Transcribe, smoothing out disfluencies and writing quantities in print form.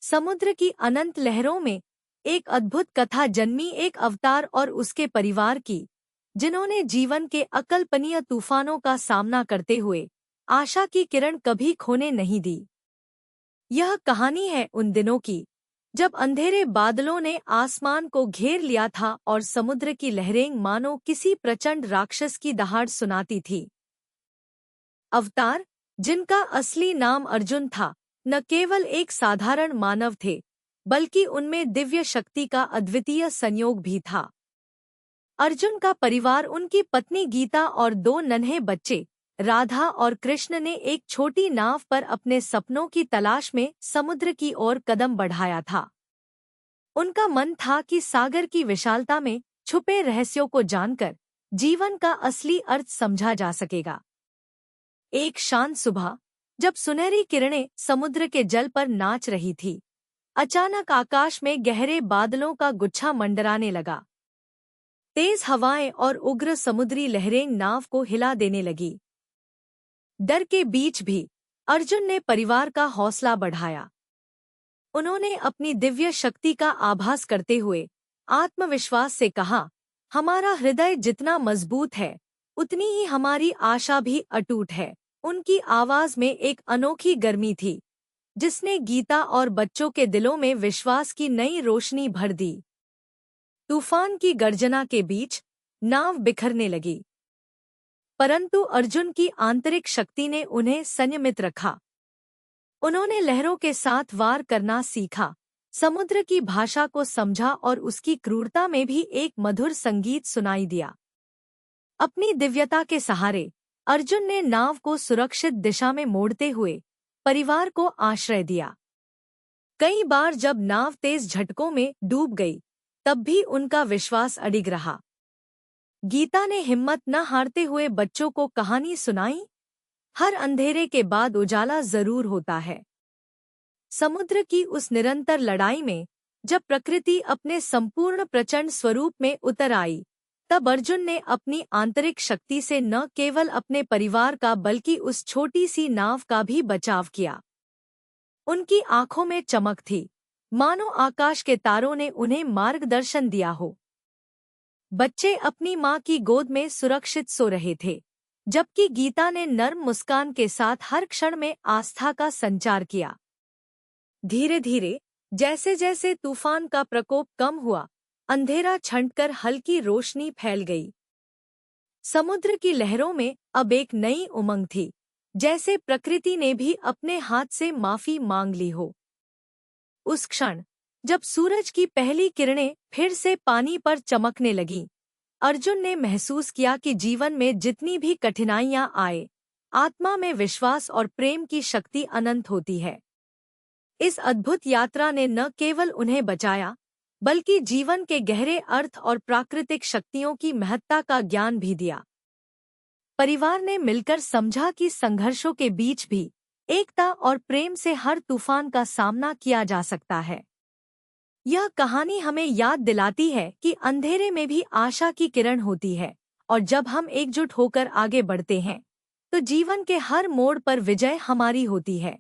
समुद्र की अनंत लहरों में एक अद्भुत कथा जन्मी, एक अवतार और उसके परिवार की, जिन्होंने जीवन के अकल्पनीय तूफानों का सामना करते हुए आशा की किरण कभी खोने नहीं दी। यह कहानी है उन दिनों की जब अंधेरे बादलों ने आसमान को घेर लिया था और समुद्र की लहरें मानो किसी प्रचंड राक्षस की दहाड़ सुनाती थी। अवतार, जिनका असली नाम अर्जुन था, न केवल एक साधारण मानव थे, बल्कि उनमें दिव्य शक्ति का अद्वितीय संयोग भी था। अर्जुन का परिवार, उनकी पत्नी गीता और दो नन्हे बच्चे राधा और कृष्ण ने एक छोटी नाव पर अपने सपनों की तलाश में समुद्र की ओर कदम बढ़ाया था। उनका मन था कि सागर की विशालता में छुपे रहस्यों को जानकर जीवन का असली अर्थ समझा जा सकेगा। एक शांत सुबह, जब सुनहरी किरणें समुद्र के जल पर नाच रही थी, अचानक आकाश में गहरे बादलों का गुच्छा मंडराने लगा। तेज हवाएं और उग्र समुद्री लहरें नाव को हिला देने लगी। डर के बीच भी अर्जुन ने परिवार का हौसला बढ़ाया। उन्होंने अपनी दिव्य शक्ति का आभास करते हुए आत्मविश्वास से कहा, हमारा हृदय जितना मजबूत है, उतनी ही हमारी आशा भी अटूट है। उनकी आवाज में एक अनोखी गर्मी थी, जिसने गीता और बच्चों के दिलों में विश्वास की नई रोशनी भर दी। तूफान की गर्जना के बीच नाव बिखरने लगी, परंतु अर्जुन की आंतरिक शक्ति ने उन्हें संयमित रखा। उन्होंने लहरों के साथ वार करना सीखा, समुद्र की भाषा को समझा और उसकी क्रूरता में भी एक मधुर संगीत सुनाई दिया। अपनी दिव्यता के सहारे अर्जुन ने नाव को सुरक्षित दिशा में मोड़ते हुए परिवार को आश्रय दिया। कई बार जब नाव तेज झटकों में डूब गई, तब भी उनका विश्वास अडिग रहा। गीता ने हिम्मत न हारते हुए बच्चों को कहानी सुनाई, हर अंधेरे के बाद उजाला जरूर होता है। समुद्र की उस निरंतर लड़ाई में जब प्रकृति अपने संपूर्ण प्रचंड स्वरूप में उतर आई, तब अर्जुन ने अपनी आंतरिक शक्ति से न केवल अपने परिवार का बल्कि उस छोटी सी नाव का भी बचाव किया। उनकी आंखों में चमक थी, मानो आकाश के तारों ने उन्हें मार्गदर्शन दिया हो। बच्चे अपनी माँ की गोद में सुरक्षित सो रहे थे, जबकि गीता ने नर्म मुस्कान के साथ हर क्षण में आस्था का संचार किया। धीरे धीरे जैसे जैसे तूफान का प्रकोप कम हुआ, अंधेरा छंटकर हल्की रोशनी फैल गई। समुद्र की लहरों में अब एक नई उमंग थी, जैसे प्रकृति ने भी अपने हाथ से माफी मांग ली हो। उस क्षण जब सूरज की पहली किरणें फिर से पानी पर चमकने लगीं, अर्जुन ने महसूस किया कि जीवन में जितनी भी कठिनाइयां आए, आत्मा में विश्वास और प्रेम की शक्ति अनंत होती है। इस अद्भुत यात्रा ने न केवल उन्हें बचाया, बल्कि जीवन के गहरे अर्थ और प्राकृतिक शक्तियों की महत्ता का ज्ञान भी दिया। परिवार ने मिलकर समझा कि संघर्षों के बीच भी एकता और प्रेम से हर तूफान का सामना किया जा सकता है। यह कहानी हमें याद दिलाती है कि अंधेरे में भी आशा की किरण होती है, और जब हम एकजुट होकर आगे बढ़ते हैं, तो जीवन के हर मोड़ पर विजय हमारी होती है।